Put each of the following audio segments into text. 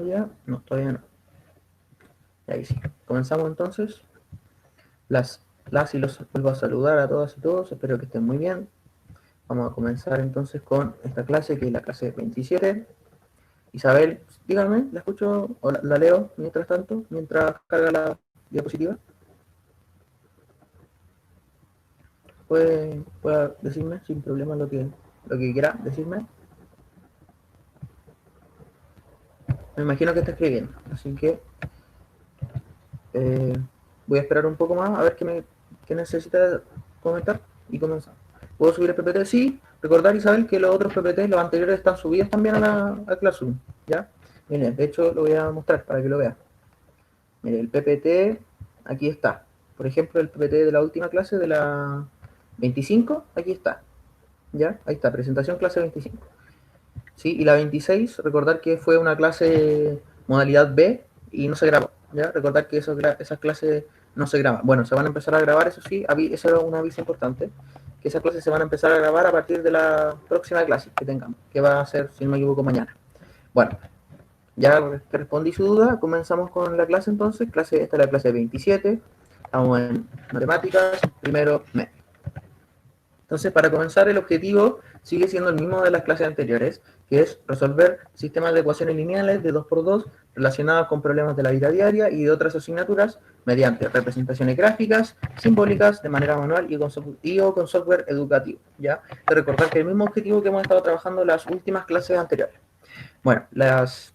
ya? No, todavía no. Ahí sí. Comenzamos entonces. Las y los vuelvo a saludar a todas y todos. Espero que estén muy bien. Vamos a comenzar entonces con esta clase, que es la clase 27. Isabel, díganme, ¿la escucho o la leo mientras tanto? Mientras carga la diapositiva. ¿Puede decirme sin problema lo que quiera decirme? Me imagino que está escribiendo, así que eh, voy a esperar un poco más a ver qué necesita comentar y comenzar. ¿Puedo subir el PPT? Sí. Recordar, Isabel, que los otros PPT, los anteriores, están subidos también a Classroom, ¿ya? Miren, de hecho lo voy a mostrar para que lo vean. Mire, el PPT, aquí está. Por ejemplo, el PPT de la última clase, de la 25, aquí está. ¿Ya? Ahí está, presentación clase 25. ¿Sí? Y la 26, recordar que fue una clase modalidad B y no se grabó. ¿Ya? Recordar que esas clases no se graban. Bueno, se van a empezar a grabar, eso sí, eso es un aviso importante, que esas clases se van a empezar a grabar a partir de la próxima clase que tengamos, que va a ser, si no me equivoco, mañana. Bueno, ya que respondí su duda, comenzamos con la clase entonces. Esta es la clase 27. Estamos en matemáticas, primero medio. Entonces, para comenzar, el objetivo sigue siendo el mismo de las clases anteriores, que es resolver sistemas de ecuaciones lineales de 2×2 relacionados con problemas de la vida diaria y de otras asignaturas mediante representaciones gráficas, simbólicas, de manera manual o con software educativo. ¿Ya? De recordar que el mismo objetivo que hemos estado trabajando en las últimas clases anteriores. Bueno, las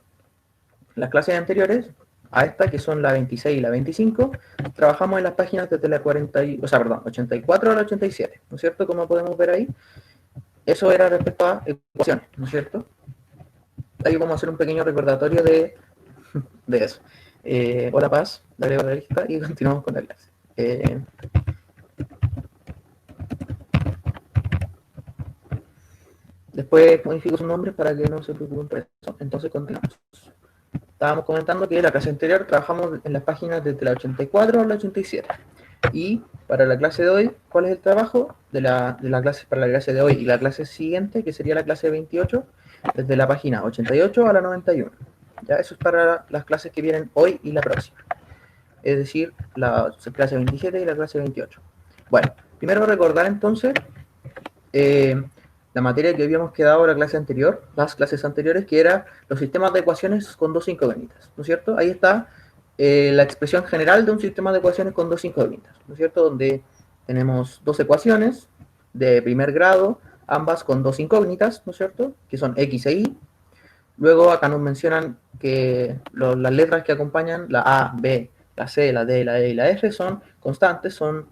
clases anteriores a esta, que son la 26 y la 25, trabajamos en las páginas desde la 84 a la 87, ¿no es cierto? Como podemos ver ahí, eso era respecto a ecuaciones, ¿no es cierto? Ahí vamos a hacer un pequeño recordatorio de eso. Hola Paz, dale a la lista y continuamos con la clase. Después modifico sus nombres para que no se preocupen por eso. Entonces continuamos. Estábamos comentando que en la clase anterior trabajamos en las páginas desde la 84 a la 87. Y para la clase de hoy, ¿cuál es el trabajo de la clase para la clase de hoy y la clase siguiente, que sería la clase 28, desde la página 88 a la 91? Ya, eso es para las clases que vienen hoy y la próxima. Es decir, la clase 27 y la clase 28. Bueno, primero recordar entonces la materia que habíamos quedado en la clase anterior, las clases anteriores, que era los sistemas de ecuaciones con dos incógnitas, ¿no es cierto? Ahí está la expresión general de un sistema de ecuaciones con dos incógnitas, ¿no es cierto? Donde tenemos dos ecuaciones de primer grado, ambas con dos incógnitas, ¿no es cierto? Que son x e y. Luego acá nos mencionan que las letras que acompañan, la a, b, la c, la d, la e y la f, son constantes, son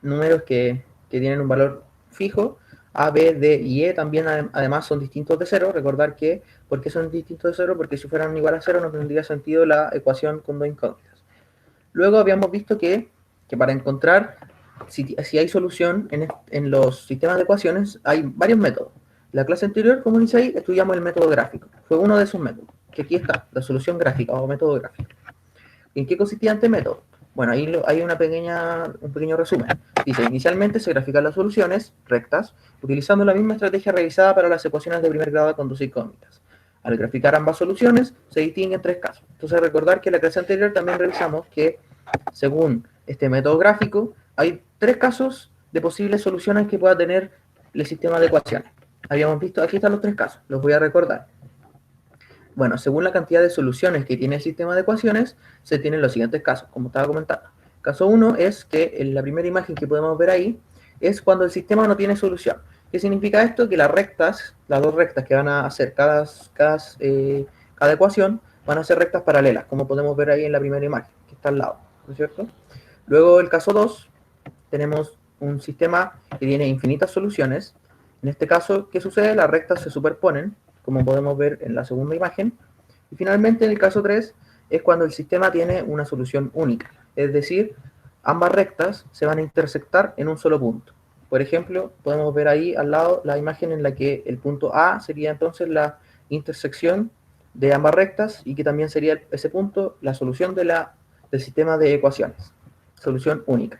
números que tienen un valor fijo. A, B, D y E también además son distintos de cero. Recordar que, ¿por qué son distintos de cero? Porque si fueran igual a cero no tendría sentido la ecuación con dos incógnitas. Luego habíamos visto que para encontrar si hay solución en los sistemas de ecuaciones hay varios métodos. En la clase anterior, como dice ahí, estudiamos el método gráfico. Fue uno de esos métodos, que aquí está, la solución gráfica o método gráfico. ¿En qué consistía este método? Bueno, ahí hay un pequeño resumen. Dice, inicialmente se grafican las soluciones rectas utilizando la misma estrategia revisada para las ecuaciones de primer grado con dos incógnitas. Al graficar ambas soluciones, se distinguen tres casos. Entonces, recordar que en la clase anterior también revisamos que, según este método gráfico, hay tres casos de posibles soluciones que pueda tener el sistema de ecuaciones. Habíamos visto, aquí están los tres casos, los voy a recordar. Bueno, según la cantidad de soluciones que tiene el sistema de ecuaciones, se tienen los siguientes casos, como estaba comentando. Caso 1 es que en la primera imagen que podemos ver ahí es cuando el sistema no tiene solución. ¿Qué significa esto? Que las dos rectas que van a hacer cada ecuación, van a ser rectas paralelas, como podemos ver ahí en la primera imagen, que está al lado, ¿no es cierto? Luego, el caso 2, tenemos un sistema que tiene infinitas soluciones. En este caso, ¿qué sucede? Las rectas se superponen, como podemos ver en la segunda imagen. Y finalmente, en el caso 3, es cuando el sistema tiene una solución única. Es decir, ambas rectas se van a intersectar en un solo punto. Por ejemplo, podemos ver ahí al lado la imagen en la que el punto A sería entonces la intersección de ambas rectas y que también sería ese punto la solución del sistema de ecuaciones. Solución única.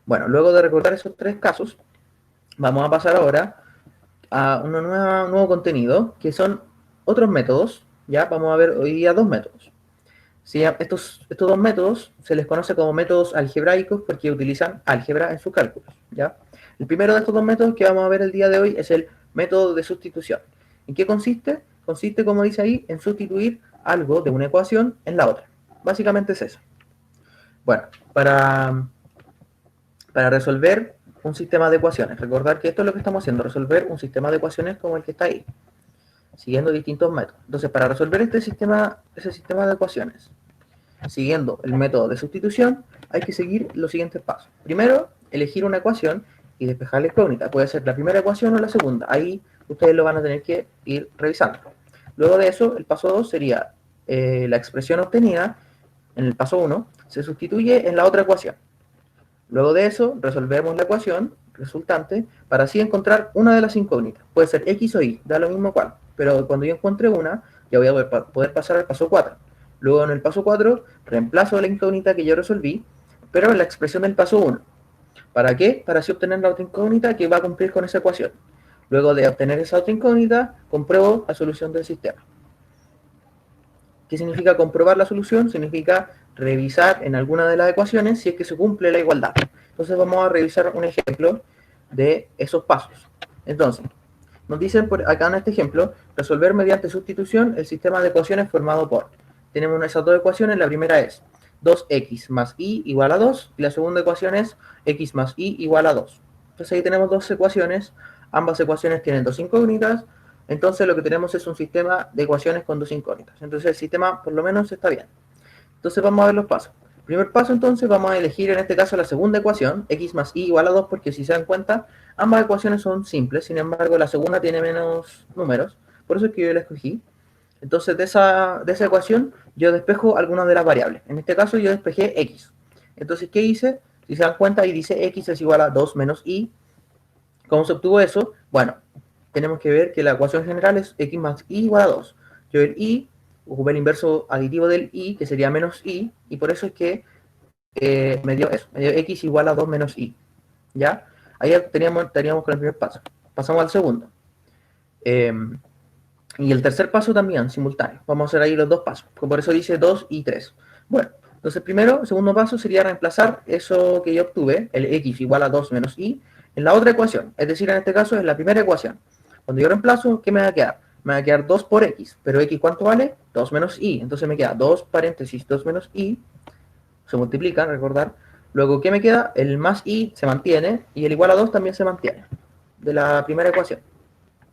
Bueno, luego de recordar esos tres casos, vamos a pasar ahora a un nuevo contenido, que son otros métodos, Ya vamos a ver hoy día dos métodos. Sí, estos dos métodos se les conoce como métodos algebraicos porque utilizan álgebra en sus cálculos, ¿ya? El primero de estos dos métodos que vamos a ver el día de hoy es el método de sustitución. ¿En qué consiste? Consiste, como dice ahí, en sustituir algo de una ecuación en la otra. Básicamente es eso. Bueno, para resolver un sistema de ecuaciones, recordar que esto es lo que estamos haciendo, resolver un sistema de ecuaciones como el que está ahí, siguiendo distintos métodos. Entonces, para resolver ese sistema de ecuaciones, siguiendo el método de sustitución, hay que seguir los siguientes pasos. Primero, elegir una ecuación y despejar la incógnita. Puede ser la primera ecuación o la segunda. Ahí ustedes lo van a tener que ir revisando. Luego de eso, el paso 2 sería la expresión obtenida en el paso 1 se sustituye en la otra ecuación. Luego de eso, resolvemos la ecuación resultante para así encontrar una de las incógnitas. Puede ser X o Y, da lo mismo cuál. Pero cuando yo encuentre una, ya voy a poder pasar al paso 4. Luego en el paso 4, reemplazo la incógnita que yo resolví, pero en la expresión del paso 1. ¿Para qué? Para así obtener la otra incógnita que va a cumplir con esa ecuación. Luego de obtener esa otra incógnita, compruebo la solución del sistema. ¿Qué significa comprobar la solución? Significa revisar en alguna de las ecuaciones si es que se cumple la igualdad. Entonces vamos a revisar un ejemplo de esos pasos. Entonces, nos dicen por acá en este ejemplo, resolver mediante sustitución el sistema de ecuaciones formado por. Tenemos esas dos ecuaciones, la primera es 2x más y igual a 2, y la segunda ecuación es x más y igual a 2. Entonces ahí tenemos dos ecuaciones, ambas ecuaciones tienen dos incógnitas, entonces lo que tenemos es un sistema de ecuaciones con dos incógnitas. Entonces el sistema por lo menos está bien. Entonces vamos a ver los pasos. Primer paso entonces vamos a elegir en este caso la segunda ecuación, x más y igual a 2, porque si se dan cuenta, ambas ecuaciones son simples, sin embargo la segunda tiene menos números, por eso es que yo la escogí. Entonces de esa ecuación yo despejo algunas de las variables. En este caso yo despejé x. Entonces, ¿qué hice? Si se dan cuenta, ahí dice x es igual a 2 menos y. ¿Cómo se obtuvo eso? Bueno, tenemos que ver que la ecuación general es x más y igual a 2. Yo el y ocupé el inverso aditivo del y, que sería menos y por eso es que me dio eso, me dio x igual a 2 menos y. ¿Ya? Ahí estaríamos con el primer paso. Pasamos al segundo. Y el tercer paso también, simultáneo. Vamos a hacer ahí los dos pasos, por eso dice 2 y 3. Bueno, entonces primero, el segundo paso sería reemplazar eso que yo obtuve, el x igual a 2 menos y, en la otra ecuación. Es decir, en este caso es la primera ecuación. Cuando yo reemplazo, ¿qué me va a quedar? Me va a quedar 2 por x, pero x ¿cuánto vale? 2 menos y. Entonces me queda 2 paréntesis 2 menos y, se multiplican, recordar. Luego, ¿qué me queda? El más y se mantiene, y el igual a 2 también se mantiene, de la primera ecuación.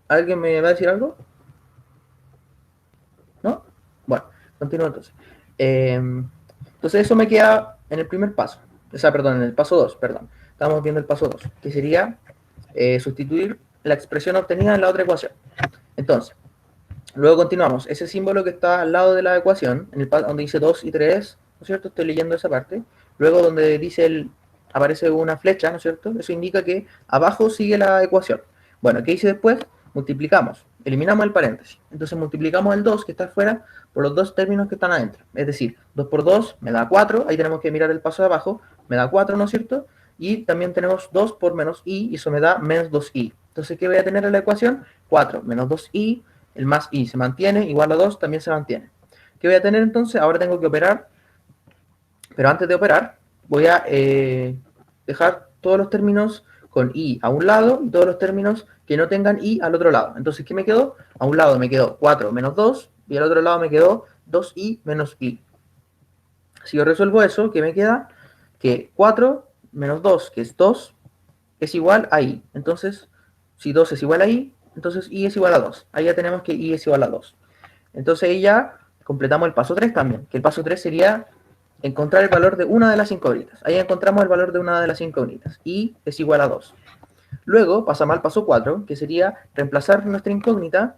¿Alguien me va a decir algo? ¿No? Bueno, continúo entonces. Entonces eso me queda en el primer paso. O sea, perdón, en el paso 2, perdón. Estamos viendo el paso 2, que sería sustituir la expresión obtenida en la otra ecuación. Entonces, luego continuamos. Ese símbolo que está al lado de la ecuación, en el donde dice 2 y 3, ¿no es cierto? Estoy leyendo esa parte. Luego donde dice aparece una flecha, ¿no es cierto? Eso indica que abajo sigue la ecuación. Bueno, ¿qué hice después? Multiplicamos, eliminamos el paréntesis. Entonces multiplicamos el 2 que está afuera por los dos términos que están adentro. Es decir, 2 por 2 me da 4, ahí tenemos que mirar el paso de abajo, me da 4, ¿no es cierto? Y también tenemos 2 por menos y eso me da menos 2i. Entonces, ¿qué voy a tener en la ecuación? 4 menos 2i, el más i se mantiene, igual a 2 también se mantiene. ¿Qué voy a tener entonces? Ahora tengo que operar, pero antes de operar voy a dejar todos los términos con i a un lado y todos los términos que no tengan i al otro lado. Entonces, ¿qué me quedó? A un lado me quedó 4 menos 2 y al otro lado me quedó 2i menos i. Si yo resuelvo eso, ¿qué me queda? Que 4 menos 2, que es 2, es igual a i. Entonces, si 2 es igual a i, entonces i es igual a 2. Ahí ya tenemos que i es igual a 2. Entonces ahí ya completamos el paso 3 también, que el paso 3 sería encontrar el valor de una de las incógnitas. Ahí encontramos el valor de una de las incógnitas. I es igual a 2. Luego pasamos al paso 4, que sería reemplazar nuestra incógnita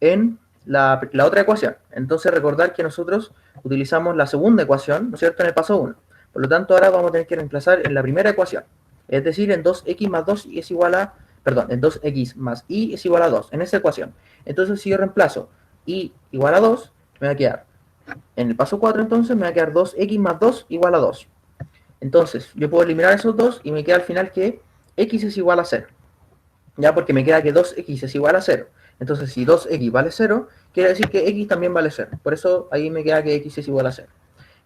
en la otra ecuación. Entonces recordar que nosotros utilizamos la segunda ecuación, ¿no es cierto?, en el paso 1. Por lo tanto, ahora vamos a tener que reemplazar en la primera ecuación. Es decir, en 2x más 2 es igual a... Perdón, en 2x más y es igual a 2, en esa ecuación. Entonces, si yo reemplazo y igual a 2, me va a quedar... En el paso 4, entonces, me va a quedar 2x más 2 igual a 2. Entonces, yo puedo eliminar esos dos y me queda al final que x es igual a 0. ¿Ya? Porque me queda que 2x es igual a 0. Entonces, si 2x vale 0, quiere decir que x también vale 0. Por eso ahí me queda que x es igual a 0.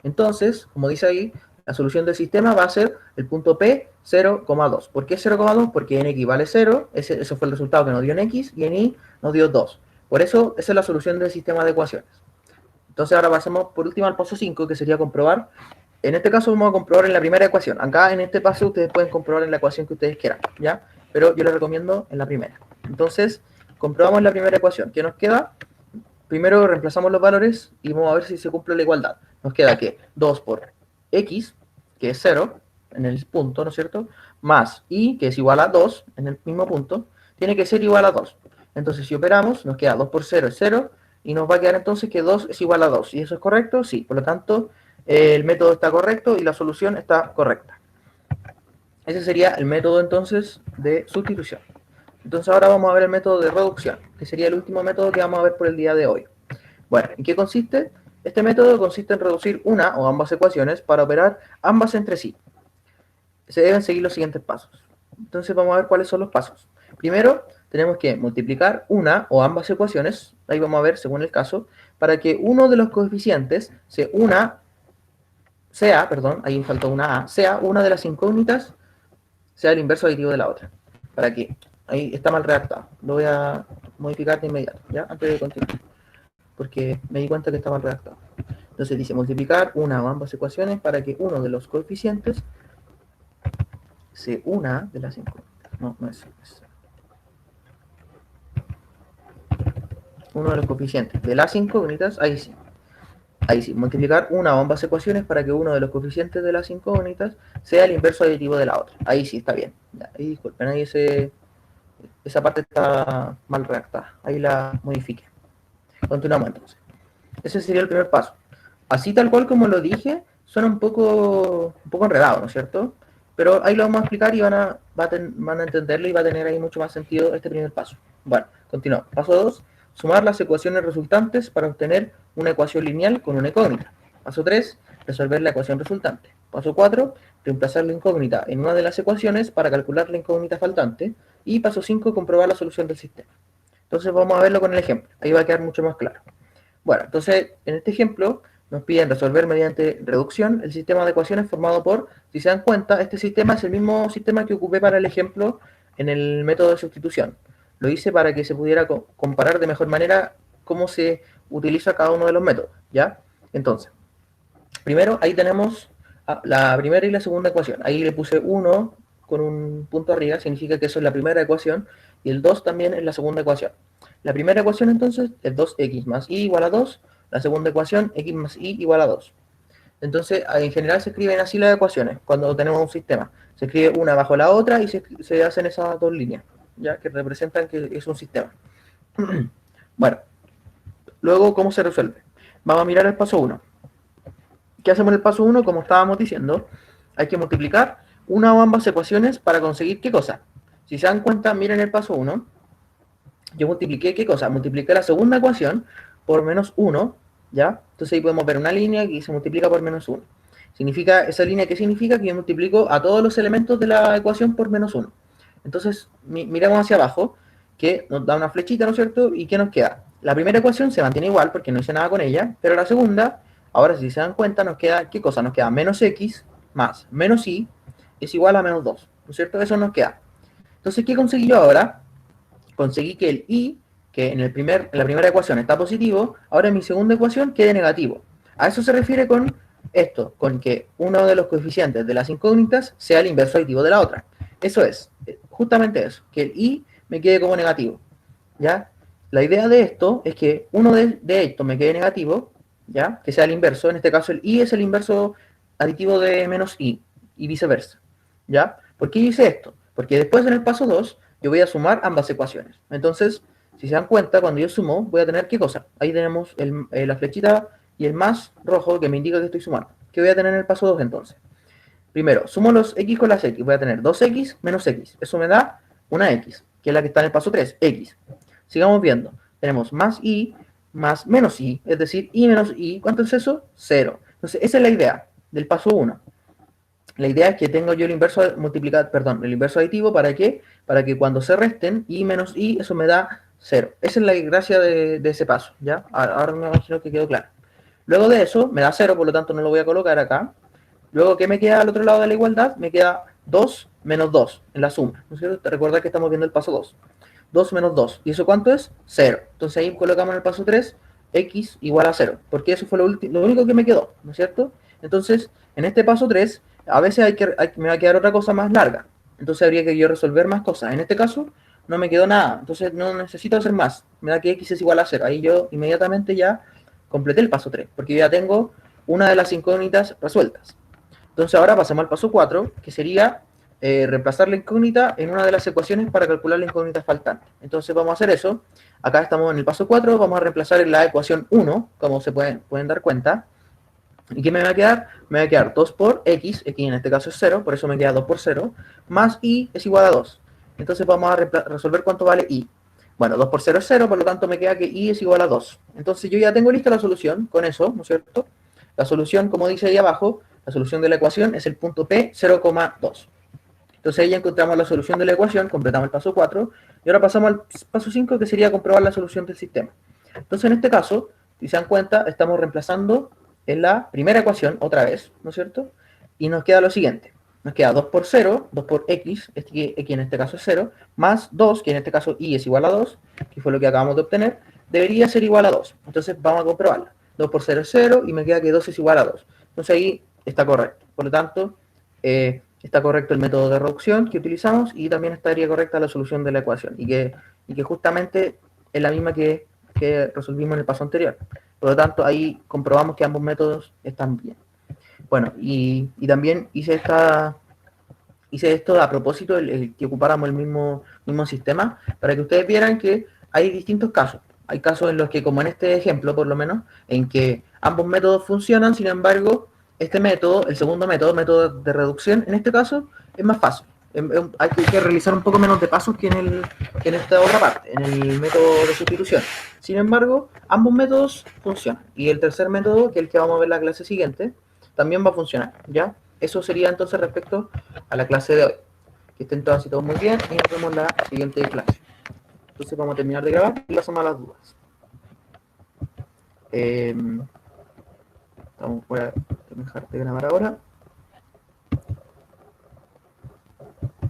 Entonces, como dice ahí, la solución del sistema va a ser el punto P 0,2. ¿Por qué 0,2? Porque en x vale 0, ese fue el resultado que nos dio en x, y en y nos dio 2. Por eso, esa es la solución del sistema de ecuaciones. Entonces ahora pasemos por último al paso 5, que sería comprobar. En este caso vamos a comprobar en la primera ecuación. Acá en este paso ustedes pueden comprobar en la ecuación que ustedes quieran, ¿ya? Pero yo les recomiendo en la primera. Entonces, comprobamos la primera ecuación. ¿Qué nos queda? Primero reemplazamos los valores y vamos a ver si se cumple la igualdad. Nos queda que 2 por x, que es 0, en el punto, ¿no es cierto? Más y, que es igual a 2, en el mismo punto, tiene que ser igual a 2. Entonces, si operamos, nos queda 2 por 0 es 0, y nos va a quedar entonces que 2 es igual a 2. ¿Y eso es correcto? Sí. Por lo tanto, el método está correcto y la solución está correcta. Ese sería el método entonces de sustitución. Entonces ahora vamos a ver el método de reducción, que sería el último método que vamos a ver por el día de hoy. Bueno, ¿en qué consiste? Este método consiste en reducir una o ambas ecuaciones para operar ambas entre sí. Se deben seguir los siguientes pasos. Entonces vamos a ver cuáles son los pasos. Primero, tenemos que multiplicar una o ambas ecuaciones, ahí vamos a ver según el caso, para que uno de los coeficientes ahí faltó una A, sea una de las incógnitas, sea el inverso aditivo de la otra. ¿Para qué? Ahí está mal redactado. Lo voy a modificar de inmediato, ¿ya? Antes de continuar. Porque me di cuenta que está mal redactado. Entonces dice multiplicar una o ambas ecuaciones para que uno de los coeficientes sea una de las incógnitas. No es. Uno de los coeficientes de las incógnitas, ahí sí. Ahí sí, multiplicar una o ambas ecuaciones para que uno de los coeficientes de las incógnitas sea el inverso aditivo de la otra. Ahí sí, está bien. Ya, ahí disculpen, ahí esa parte está mal redactada. Ahí la modifique. Continuamos entonces. Ese sería el primer paso. Así tal cual como lo dije, suena un poco enredado, ¿no es cierto? Pero ahí lo vamos a explicar y van a entenderlo y va a tener ahí mucho más sentido este primer paso. Bueno, continuamos. Paso 2. Sumar las ecuaciones resultantes para obtener una ecuación lineal con una incógnita. Paso 3. Resolver la ecuación resultante. Paso 4. Reemplazar la incógnita en una de las ecuaciones para calcular la incógnita faltante. Y paso 5. Comprobar la solución del sistema. Entonces vamos a verlo con el ejemplo. Ahí va a quedar mucho más claro. Bueno, entonces en este ejemplo nos piden resolver mediante reducción el sistema de ecuaciones formado por, si se dan cuenta, este sistema es el mismo sistema que ocupé para el ejemplo en el método de sustitución. Lo hice para que se pudiera comparar de mejor manera cómo se utiliza cada uno de los métodos, ¿ya? Entonces, primero ahí tenemos la primera y la segunda ecuación. Ahí le puse 1 con un punto arriba, significa que eso es la primera ecuación, y el 2 también es la segunda ecuación. La primera ecuación entonces es 2x más y igual a 2, la segunda ecuación x más y igual a 2. Entonces, en general se escriben así las ecuaciones cuando tenemos un sistema. Se escribe una bajo la otra y se hacen esas dos líneas, ya que representan que es un sistema. Bueno, luego, ¿cómo se resuelve? Vamos a mirar el paso 1. ¿Qué hacemos en el paso 1? Como estábamos diciendo, hay que multiplicar una o ambas ecuaciones para conseguir ¿qué cosa? Si se dan cuenta, miren el paso 1. Yo multipliqué, ¿qué cosa? Multipliqué la segunda ecuación por menos 1, ¿ya? Entonces ahí podemos ver una línea que se multiplica por menos 1. Significa, esa línea, ¿qué significa? Que yo multiplico a todos los elementos de la ecuación por menos 1. Entonces, miramos hacia abajo, que nos da una flechita, ¿no es cierto? ¿Y qué nos queda? La primera ecuación se mantiene igual porque no hice nada con ella, pero la segunda, ahora si se dan cuenta, nos queda, ¿qué cosa? Nos queda menos x más menos y es igual a menos 2, ¿no es cierto? Eso nos queda. Entonces, ¿qué conseguí yo ahora? Conseguí que el y, que en la primera ecuación está positivo, ahora en mi segunda ecuación quede negativo. A eso se refiere con esto, con que uno de los coeficientes de las incógnitas sea el inverso aditivo de la otra. Eso es, justamente eso, que el y me quede como negativo, ¿ya? La idea de esto es que uno de estos me quede negativo, ¿ya? Que sea el inverso, en este caso el y es el inverso aditivo de menos y viceversa, ¿ya? ¿Por qué hice esto? Porque después en el paso 2 yo voy a sumar ambas ecuaciones. Entonces, si se dan cuenta, cuando yo sumo, voy a tener ¿qué cosa? Ahí tenemos la flechita y el más rojo que me indica que estoy sumando. ¿Qué voy a tener en el paso 2 entonces? Primero, sumo los x con las x. Voy a tener 2x menos x. Eso me da una x, que es la que está en el paso 3, x. Sigamos viendo. Tenemos más y más menos y, es decir, y menos y. ¿Cuánto es eso? 0. Entonces, esa es la idea del paso 1. La idea es que tengo yo el inverso aditivo, ¿para qué? Para que cuando se resten y menos y, eso me da 0. Esa es la gracia de ese paso, ¿ya? Ahora me imagino que quedó claro. Luego de eso, me da 0, por lo tanto no lo voy a colocar acá. Luego, ¿qué me queda al otro lado de la igualdad? Me queda 2 menos 2 en la suma, ¿no es cierto? Recuerda que estamos viendo el paso 2. 2 menos 2. ¿Y eso cuánto es? 0. Entonces ahí colocamos en el paso 3, x igual a 0, porque eso fue lo único que me quedó, ¿no es cierto? Entonces, en este paso 3, a veces me va a quedar otra cosa más larga. Entonces habría que yo resolver más cosas. En este caso, no me quedó nada. Entonces no necesito hacer más. Me da que x es igual a 0. Ahí yo inmediatamente ya completé el paso 3, porque yo ya tengo una de las incógnitas resueltas. Entonces ahora pasamos al paso 4, que sería reemplazar la incógnita en una de las ecuaciones para calcular la incógnita faltante. Entonces vamos a hacer eso. Acá estamos en el paso 4, vamos a reemplazar en la ecuación 1, como se pueden dar cuenta. ¿Y qué me va a quedar? Me va a quedar 2 por x, x en este caso es 0, por eso me queda 2 por 0, más y es igual a 2. Entonces vamos a resolver cuánto vale y. Bueno, 2 por 0 es 0, por lo tanto me queda que y es igual a 2. Entonces yo ya tengo lista la solución con eso, ¿no es cierto? La solución, como dice ahí abajo, la solución de la ecuación es el punto P 0,2. Entonces ahí ya encontramos la solución de la ecuación, completamos el paso 4, y ahora pasamos al paso 5, que sería comprobar la solución del sistema. Entonces en este caso, si se dan cuenta, estamos reemplazando en la primera ecuación otra vez, ¿no es cierto? Y nos queda lo siguiente. Nos queda 2 por 0, 2 por x, que en este caso es 0, más 2, que en este caso y es igual a 2, que fue lo que acabamos de obtener, debería ser igual a 2. Entonces vamos a comprobarla. 2 por 0 es 0 y me queda que 2 es igual a 2. Entonces ahí está correcto. Por lo tanto, está correcto el método de reducción que utilizamos y también estaría correcta la solución de la ecuación. Y que justamente es la misma que resolvimos en el paso anterior. Por lo tanto, ahí comprobamos que ambos métodos están bien. Bueno, y también hice esto a propósito, el que ocupáramos el mismo sistema, para que ustedes vieran que hay distintos casos. Hay casos en los que, como en este ejemplo por lo menos, en que ambos métodos funcionan, sin embargo, este método, el segundo método de reducción, en este caso, es más fácil. Hay que realizar un poco menos de pasos que en esta otra parte, en el método de sustitución. Sin embargo, ambos métodos funcionan. Y el tercer método, que es el que vamos a ver en la clase siguiente, también va a funcionar, ¿ya? Eso sería entonces respecto a la clase de hoy. Que estén todas y todos muy bien y nos vemos en la siguiente clase. Entonces vamos a terminar de grabar y pasamos a las dudas. Voy a dejar de grabar ahora.